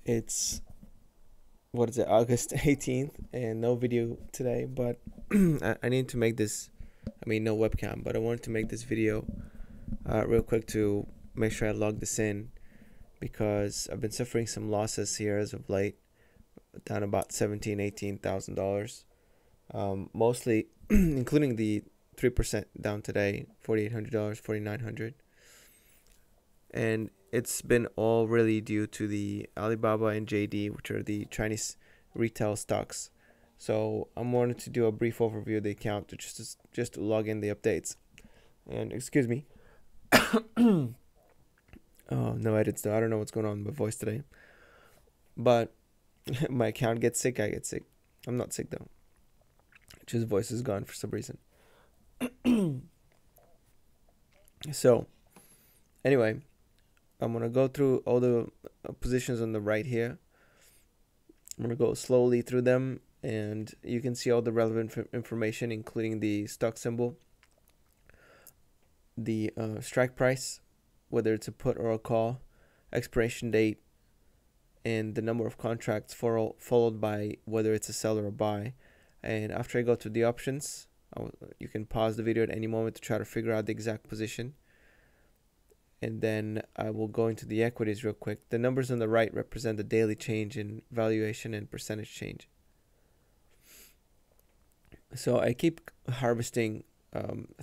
It's what is it, August 18th, and no video today. But I need to make this. I mean, no webcam, but I wanted to make this video real quick to make sure I log this in because I've been suffering some losses here as of late, down about $18,000, mostly including the 3% down today, $4,800, $4,900, and it's been all really due to the Alibaba and JD, which are the Chinese retail stocks. So I wanted to do a brief overview of the account to just to log in the updates. And excuse me. Oh, no edits though. I don't know what's going on with my voice today. But my account gets sick, I get sick. I'm not sick though. Just voice is gone for some reason. So, anyway, I'm going to go through all the positions on the right here. I'm going to go slowly through them, and you can see all the relevant information, including the stock symbol, the strike price, whether it's a put or a call, expiration date, and the number of contracts followed by whether it's a sell or a buy. And after I go through the options, you can pause the video at any moment to try to figure out the exact position. And then I will go into the equities real quick. The numbers on the right represent the daily change in valuation and percentage change. So I keep harvesting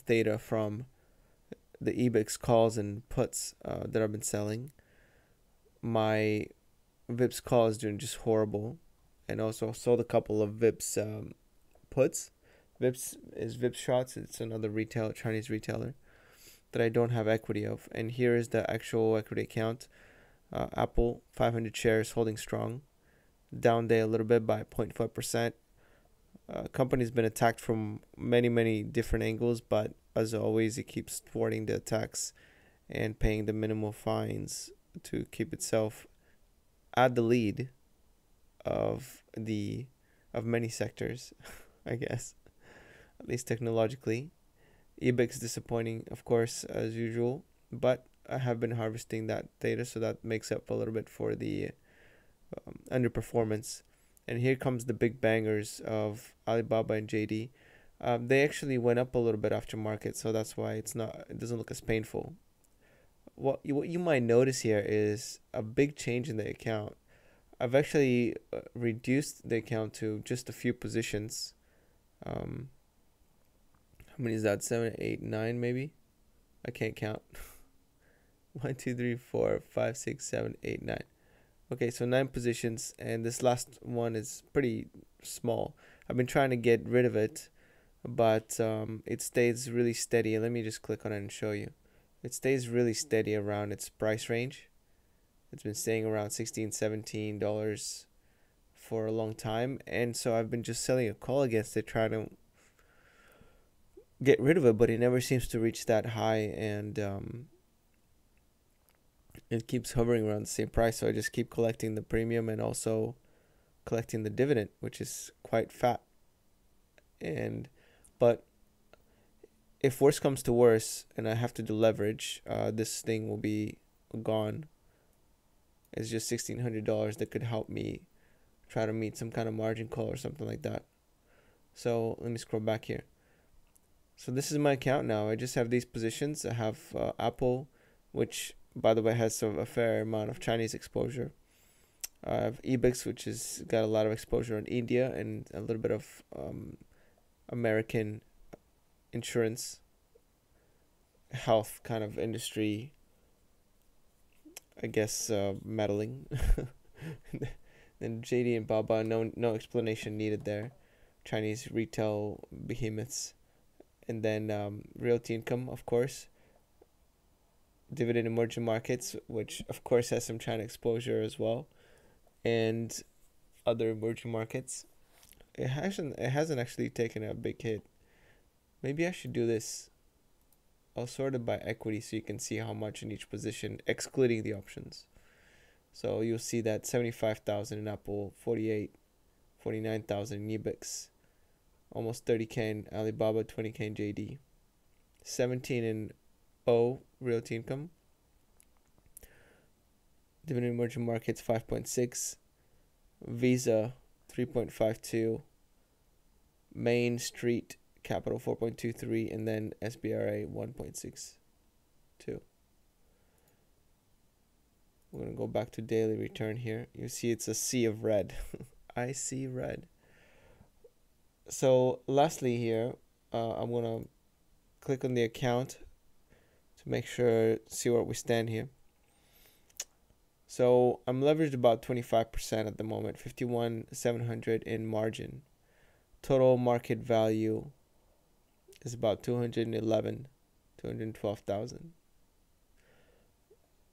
theta from the EBIX calls and puts that I've been selling. My VIPS call is doing just horrible. And also sold a couple of VIPS puts. VIPS is VIPS Shots. It's another Chinese retailer that I don't have equity of. And here is the actual equity account. Apple, 500 shares, holding strong. Down day a little bit by 0.5%. Company's been attacked from many different angles, but as always, it keeps thwarting the attacks and paying the minimal fines to keep itself at the lead of many sectors, I guess, at least technologically. EBIX disappointing, of course, as usual, but I have been harvesting that data, so that makes up a little bit for the underperformance. And here comes the big bangers of Alibaba and JD. They actually went up a little bit after market, so that's why it doesn't look as painful. What you might notice here is a big change in the account. I've actually reduced the account to just a few positions. How many is that? 7, 8, 9 maybe? I can't count. 1, 2, 3, 4, 5, 6, 7, 8, 9. Okay, so 9 positions, and this last one is pretty small. I've been trying to get rid of it, but it stays really steady. Let me just click on it and show you. It stays really steady around its price range. It's been staying around $16, $17 for a long time, and so I've been just selling a call against it, trying to get rid of it, but it never seems to reach that high, and it keeps hovering around the same price. So I just keep collecting the premium and also collecting the dividend, which is quite fat. But if worse comes to worse and I have to do leverage, this thing will be gone. It's just $1,600 that could help me try to meet some kind of margin call or something like that. So let me scroll back here. So this is my account now. I just have these positions. I have Apple, which by the way has a fair amount of Chinese exposure. I have EBIX, which has got a lot of exposure on India and a little bit of American insurance, health kind of industry, I guess, meddling. Then JD and Baba, no explanation needed there. Chinese retail behemoths. And then realty income, of course. Dividend emerging markets, which of course has some China exposure as well. And other emerging markets. It hasn't actually taken a big hit. Maybe I should do this. I'll sort it by equity so you can see how much in each position, excluding the options. So you'll see that 75,000 in Apple, 48, 49,000 in EBIX, almost 30K in Alibaba, 20K in JD, 17 in O, realty income, Dividend emerging markets 5.6, Visa 3.52, Main Street Capital 4.23, and then SBRA 1.62. We're going to go back to daily return here. You see it's a sea of red. I see red. So lastly here, I'm going to click on the account to make sure, see where we stand here. So I'm leveraged about 25% at the moment, 51,700 in margin. Total market value is about 212,000.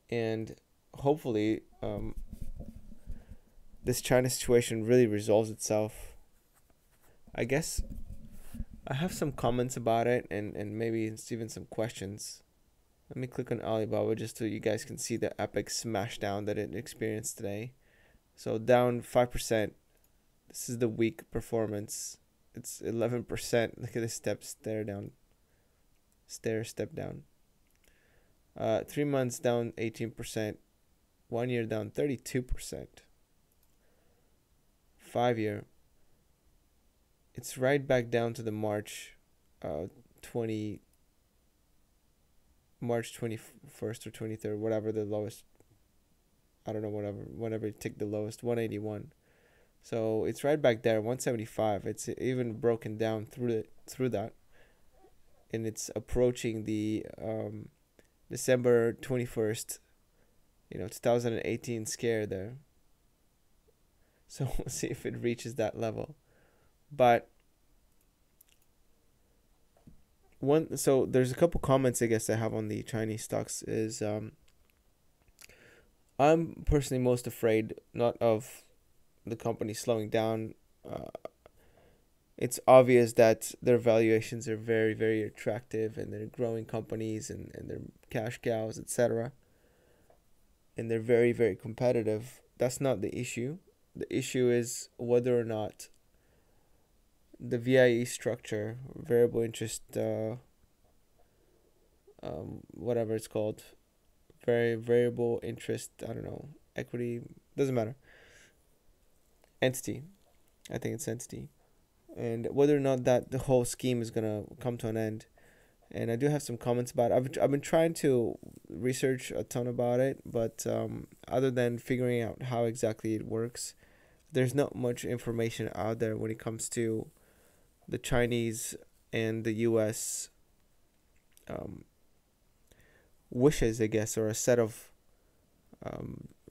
And hopefully this China situation really resolves itself. I guess I have some comments about it and maybe it's even some questions. Let me click on Alibaba just so you guys can see the epic smash down that it experienced today. So down 5%. This is the weak performance. It's 11%. Look at this step down. 3 months down 18%. 1 year down 32%. 5 year. It's right back down to the March 21st or 23rd, whatever the lowest. I don't know, whenever it ticked the lowest, 181. So it's right back there, 175. It's even broken down through that, and it's approaching the December 21st, 2018 scare there. So we'll see if it reaches that level. But so there's a couple comments I guess I have on the Chinese stocks is I'm personally most afraid not of the company slowing down. It's obvious that their valuations are very, very attractive and they're growing companies and they're cash cows, etc. And they're very, very competitive. That's not the issue. The issue is whether or not the VIE structure, variable interest, whatever it's called, variable interest, I don't know, equity, doesn't matter. Entity, I think it's entity, and whether or not that the whole scheme is gonna come to an end. And I do have some comments about it. I've been trying to research a ton about it, but other than figuring out how exactly it works, there's not much information out there when it comes to the Chinese and the U.S. Wishes, I guess, or a set of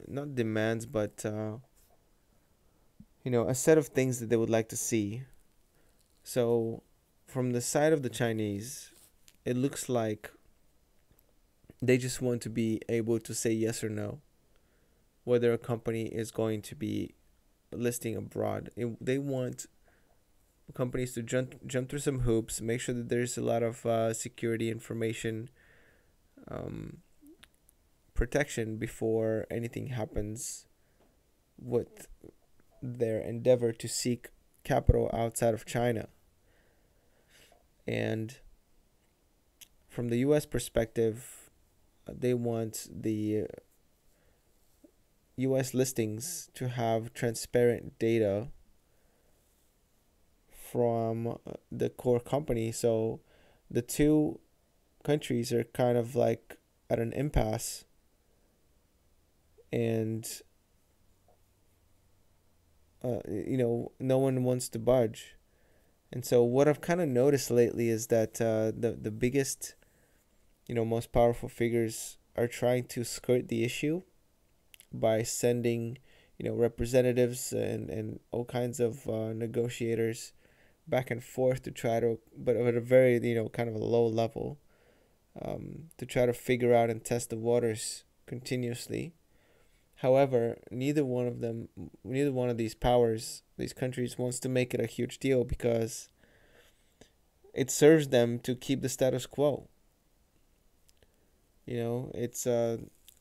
not demands, but a set of things that they would like to see. So from the side of the Chinese, it looks like they just want to be able to say yes or no whether a company is going to be listing abroad. They want companies to jump through some hoops, make sure that there's a lot of security information protection before anything happens with their endeavor to seek capital outside of China. And from the U.S. perspective, they want the U.S. listings to have transparent data from the core company. So the two countries are kind of like at an impasse, and no one wants to budge. And so what I've kind of noticed lately is that the biggest, most powerful figures are trying to skirt the issue by sending, representatives and all kinds of negotiators back and forth to try to, but at a very, kind of a low level, to try to figure out and test the waters continuously. However, neither one of these powers, these countries, wants to make it a huge deal because it serves them to keep the status quo. It's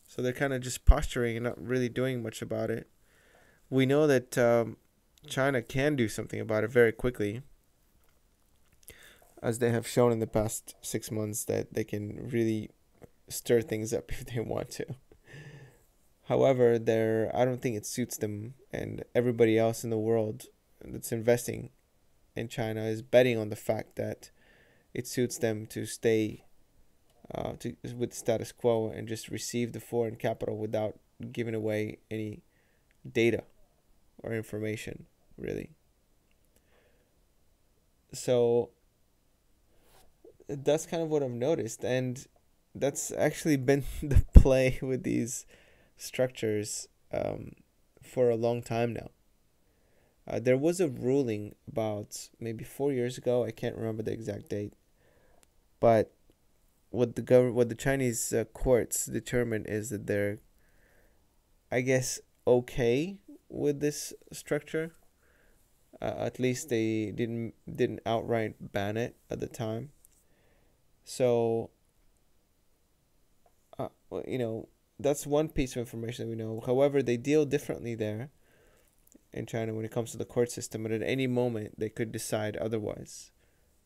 so they're kind of just posturing and not really doing much about it. We know that China can do something about it very quickly, as they have shown in the past 6 months that they can really stir things up if they want to. However, I don't think it suits them, and everybody else in the world that's investing in China is betting on the fact that it suits them to stay with status quo and just receive the foreign capital without giving away any data or information, really. So that's kind of what I've noticed, and that's actually been the play with these structures for a long time now. There was a ruling about maybe 4 years ago. I can't remember the exact date, but what the Chinese courts determined is that they're, I guess, okay with this structure. At least they didn't outright ban it at the time. So, that's one piece of information that we know. However, they deal differently there in China when it comes to the court system, and at any moment they could decide otherwise.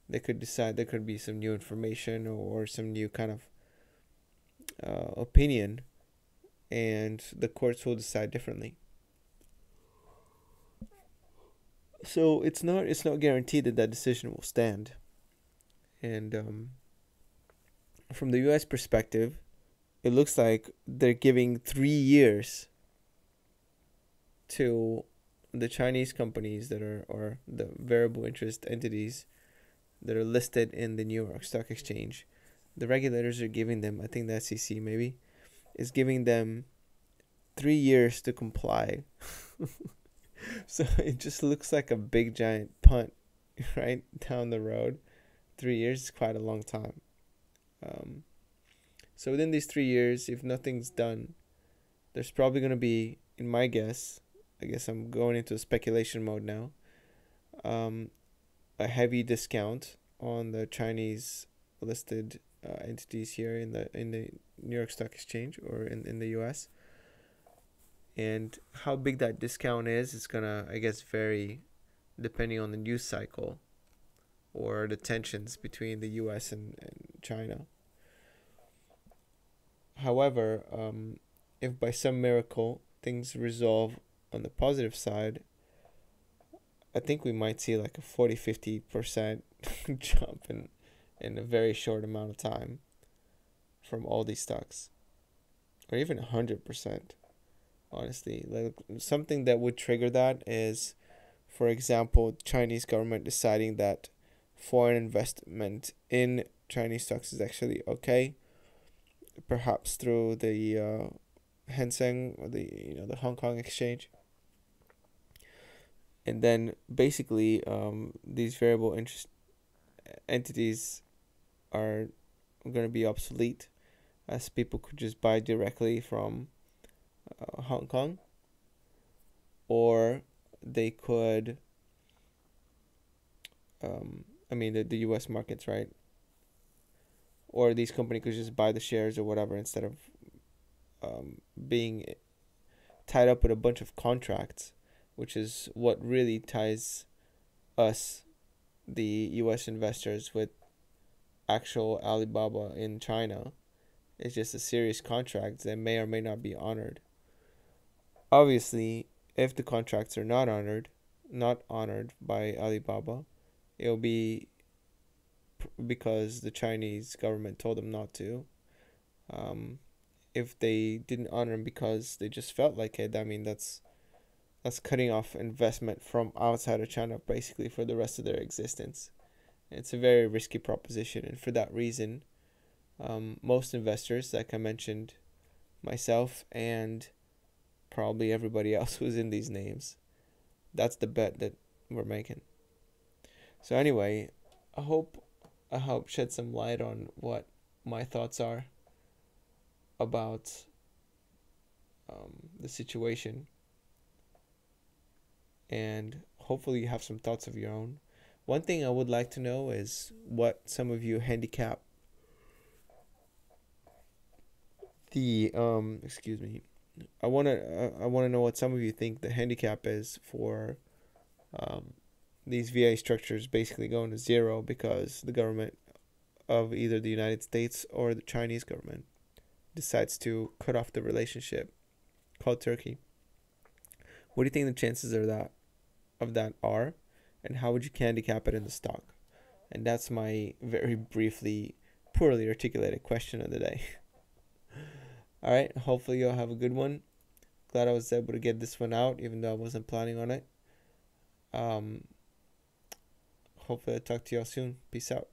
They could decide there could be some new information or some new kind of opinion, and the courts will decide differently. So it's not guaranteed that decision will stand. And from the U.S. perspective, it looks like they're giving 3 years to the Chinese companies that are, or the variable interest entities that are listed in the New York Stock Exchange. The regulators are giving them, I think the SEC maybe, is giving them 3 years to comply. So it just looks like a big giant punt right down the road. 3 years is quite a long time. So within these 3 years, if nothing's done, there's probably going to be, in my guess, I guess I'm going into speculation mode now, a heavy discount on the Chinese listed entities here in the New York Stock Exchange or in the US. And how big that discount is gonna, I guess, vary depending on the news cycle or the tensions between the US and China. However, if by some miracle things resolve on the positive side, I think we might see like a 40-50% jump in a very short amount of time from all these stocks, or even 100%. Honestly, like something that would trigger that is, for example, Chinese government deciding that foreign investment in Chinese stocks is actually okay, perhaps through the Hang Seng or the Hong Kong exchange. And then basically these variable interest entities are going to be obsolete, as people could just buy directly from Hong Kong, or they could the US markets, right? Or these companies could just buy the shares or whatever, instead of being tied up with a bunch of contracts, which is what really ties us, the US investors, with actual Alibaba in China. It's just a serious contract that may or may not be honored. Obviously, if the contracts are not honored by Alibaba, it'll be because the Chinese government told them not to. If they didn't honor them because they just felt like it, I mean, that's cutting off investment from outside of China basically for the rest of their existence. It's a very risky proposition, and for that reason, most investors, like I mentioned, myself and probably everybody else who's in these names, that's the bet that we're making. So anyway, I hope shed some light on what my thoughts are about the situation, and hopefully you have some thoughts of your own. One thing I would like to know is what some of you handicap the I want to know what some of you think the handicap is for these VIE structures basically going to zero because the government of either the United States or the Chinese government decides to cut off the relationship cold turkey. What do you think the chances are that are, and how would you handicap it in the stock? And that's my very briefly, poorly articulated question of the day. All right, hopefully you'll have a good one. Glad I was able to get this one out, even though I wasn't planning on it. Hopefully I'll talk to y'all soon. Peace out.